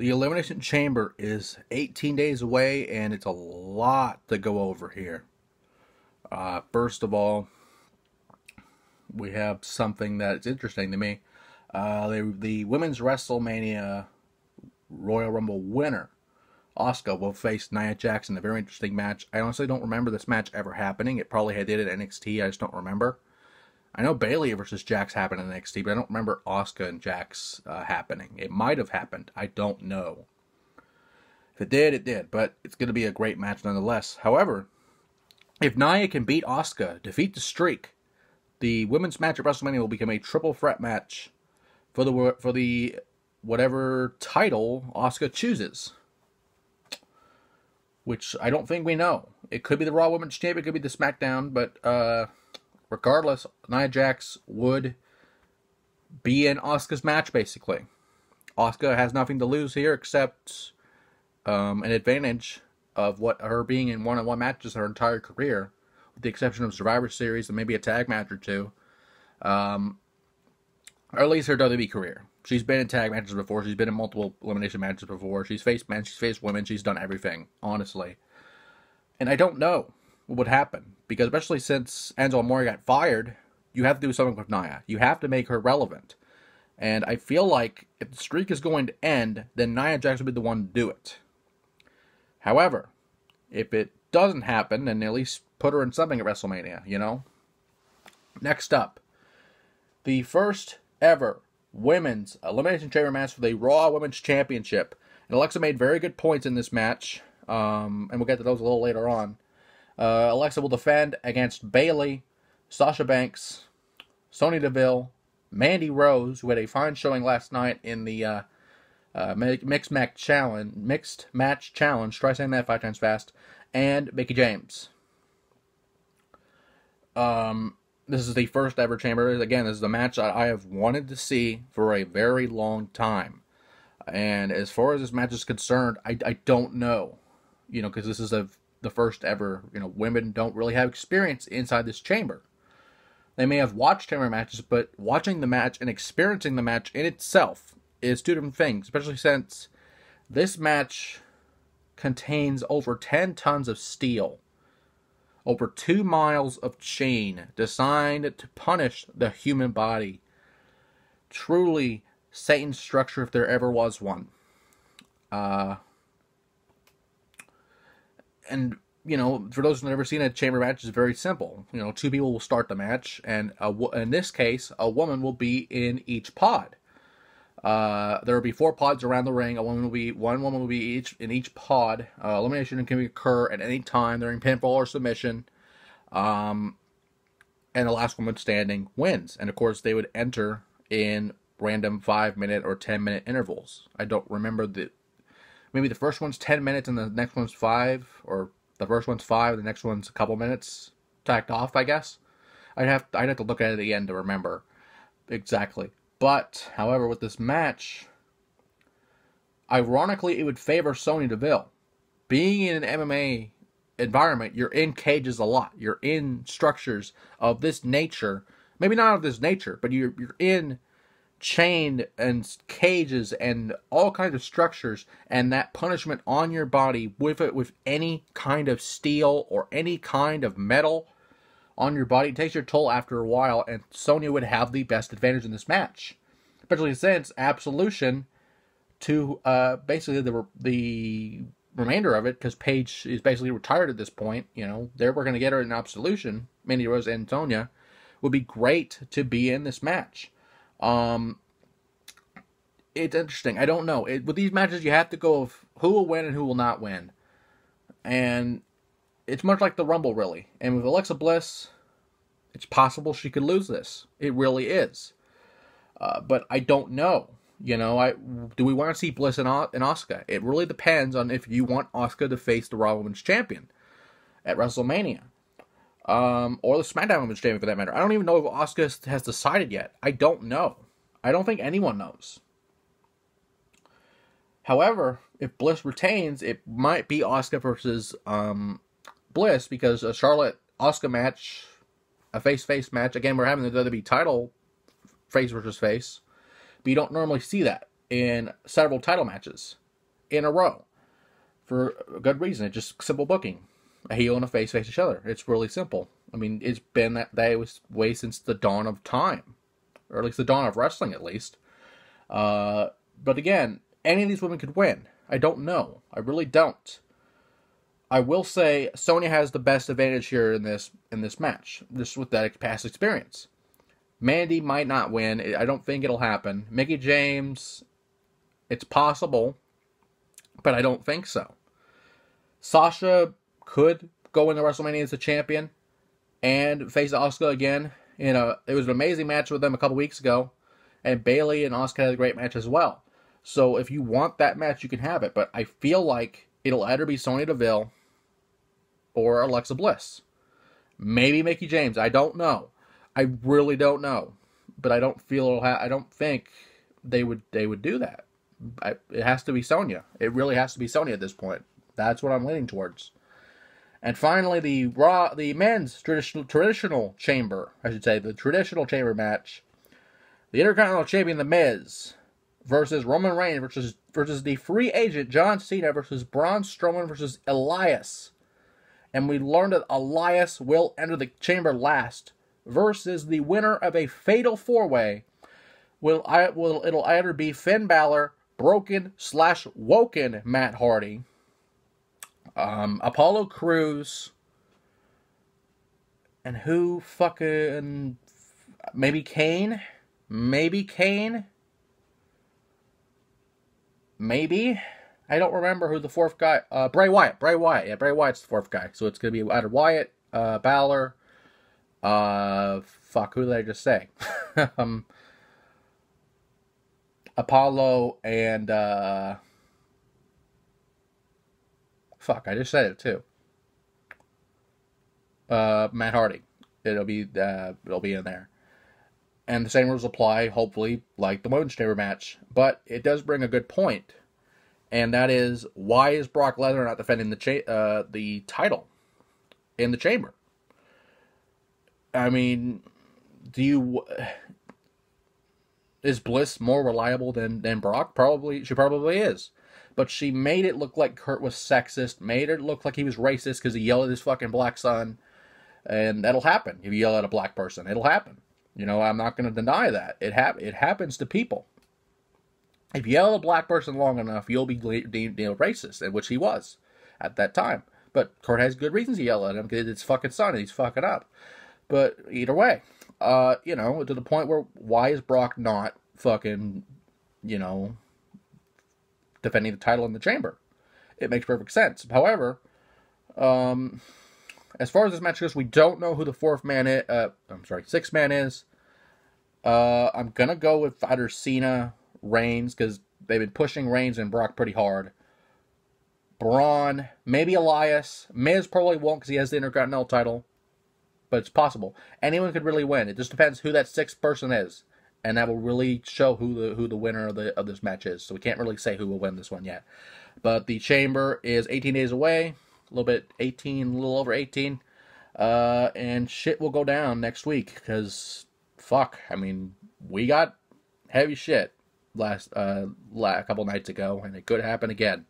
The Elimination Chamber is 18 days away, and it's a lot to go over here. First of all, we have something that's interesting to me. The Women's WrestleMania Royal Rumble winner, Asuka, will face Nia Jax in a very interesting match. I honestly don't remember this match ever happening. It probably did at NXT, I just don't remember. I know Bayley versus Jax happened in NXT, but I don't remember Asuka and Jax happening. It might have happened. I don't know. If it did, it did. But it's going to be a great match nonetheless. However, if Nia can beat Asuka, defeat the streak, the women's match at WrestleMania will become a triple threat match for the whatever title Asuka chooses. Which I don't think we know. It could be the Raw Women's Champion, it could be the SmackDown, but regardless, Nia Jax would be in Asuka's match, basically. Asuka has nothing to lose here except an advantage of what her being in one-on-one matches her entire career, with the exception of Survivor Series and maybe a tag match or two. Or at least her WWE career. She's been in tag matches before. She's been in multiple elimination matches before. She's faced men. She's faced women. She's done everything, honestly. And I don't know what would happen. Because especially since Enzo Amore got fired, you have to do something with Nia. You have to make her relevant. And I feel like if the streak is going to end, then Nia Jax will be the one to do it. However, if it doesn't happen, then at least put her in something at WrestleMania, you know? Next up, the first ever Women's Elimination Chamber match for the Raw Women's Championship. And Alexa made very good points in this match, and we'll get to those a little later on. Alexa will defend against Bayley, Sasha Banks, Sonya Deville, Mandy Rose, who had a fine showing last night in the mixed match challenge. Try saying that 5 times fast. And Mickie James. This is the first ever chamber. Again, this is a match I have wanted to see for a very long time. And as far as this match is concerned, I don't know. You know, because this is the first ever, you know, women don't really have experience inside this chamber. They may have watched chamber matches, but watching the match and experiencing the match in itself is two different things. Especially since this match contains over 10 tons of steel. Over 2 miles of chain designed to punish the human body. Truly Satan's structure if there ever was one. And, you know, for those who've never seen a chamber match, it's very simple. You know, 2 people will start the match, and in this case, a woman will be in each pod. There will be 4 pods around the ring. One woman will be in each pod. Elimination can occur at any time during pinfall or submission. And the last woman standing wins. And of course, they would enter in random 5-minute or 10-minute intervals. I don't remember maybe the first one's 10 minutes and the next one's 5, or the first one's 5, the next one's a couple minutes tacked off, I guess. I'd have to look at it at the end to remember exactly. But, however, with this match, ironically, it would favor Sonya Deville. Being in an MMA environment, you're in cages a lot. You're in structures of this nature. Maybe not of this nature, but you're in chained and cages and all kinds of structures, and that punishment on your body with any kind of steel or any kind of metal on your body takes your toll after a while, and Sonya would have the best advantage in this match. Especially since Absolution to basically the remainder of it, because Paige is basically retired at this point, you know, they were going to get her in Absolution, Mandy Rose and Sonya, would be great to be in this match. It's interesting. I don't know. With these matches, you have to go of who will win and who will not win. And it's much like the Rumble, really. And with Alexa Bliss, it's possible she could lose this. It really is. But I don't know. You know, do we want to see Bliss and Asuka? It really depends on if you want Asuka to face the Raw Women's Champion at WrestleMania. Or the SmackDown Women's Champion, for that matter. I don't even know if Asuka has decided yet. I don't know. I don't think anyone knows. However, if Bliss retains, it might be Asuka versus Bliss, because a Charlotte-Asuka match, a face-face match, again, we're having the WWE title face versus face, but you don't normally see that in several title matches. in a row for a good reason. It's just simple booking. A heel and a face each other. It's really simple. I mean, it's been that way since the dawn of time, or at least the dawn of wrestling, at least. But again, any of these women could win. I don't know. I really don't. I will say Sonya has the best advantage here in this match, just with that past experience. Mandy might not win. I don't think it'll happen. Mickie James, it's possible, but I don't think so. Sasha could go into WrestleMania as a champion and face Asuka again. It was an amazing match with them a couple weeks ago, and Bayley and Asuka had a great match as well. So if you want that match, you can have it. But I feel like it'll either be Sonya Deville or Alexa Bliss. Maybe Mickie James. I don't know. I really don't know. But I don't feel I don't think they would do that. It has to be Sonya. It really has to be Sonya at this point. That's what I'm leaning towards. And finally, the men's traditional chamber, I should say, the traditional chamber match. The Intercontinental Champion, The Miz, versus Roman Reigns versus the free agent John Cena versus Braun Strowman versus Elias. And we learned that Elias will enter the chamber last versus the winner of a fatal four-way. It'll either be Finn Balor, Broken/Woken Matt Hardy, Apollo Crews, and who fucking... Maybe Kane? Maybe? I don't remember who the fourth guy... Bray Wyatt. Yeah, Bray Wyatt's the fourth guy. So it's going to be either Wyatt, Balor... who did I just say? Apollo and, I just said it too. Matt Hardy. It'll be in there. And the same rules apply, hopefully, like the Women's Chamber match. But it does bring a good point. And that is, why is Brock Lesnar not defending the title in the Chamber? I mean, is Bliss more reliable than Brock? She probably is. But she made it look like Kurt was sexist, made it look like he was racist because he yelled at his fucking black son. And that'll happen. If you yell at a black person, it'll happen. I'm not going to deny that. It happens to people. If you yell at a black person long enough, you'll be deemed racist, which he was at that time. But Kurt has good reasons to yell at him because it's his fucking son and he's fucking up. But either way, to the point where why is Brock not fucking, defending the title in the Chamber? It makes perfect sense. However, as far as this match goes, we don't know who the sixth man is. I'm gonna go with either Cena, Reigns, because they've been pushing Reigns and Brock pretty hard. Braun, maybe Elias. Miz probably won't because he has the Intercontinental title. But it's possible. Anyone could really win. It just depends who that sixth person is. And that will really show who the winner of this match is. So we can't really say who will win this one yet. But the Chamber is 18 days away. A little over 18. And shit will go down next week. Because, we got heavy shit a couple nights ago. And it could happen again.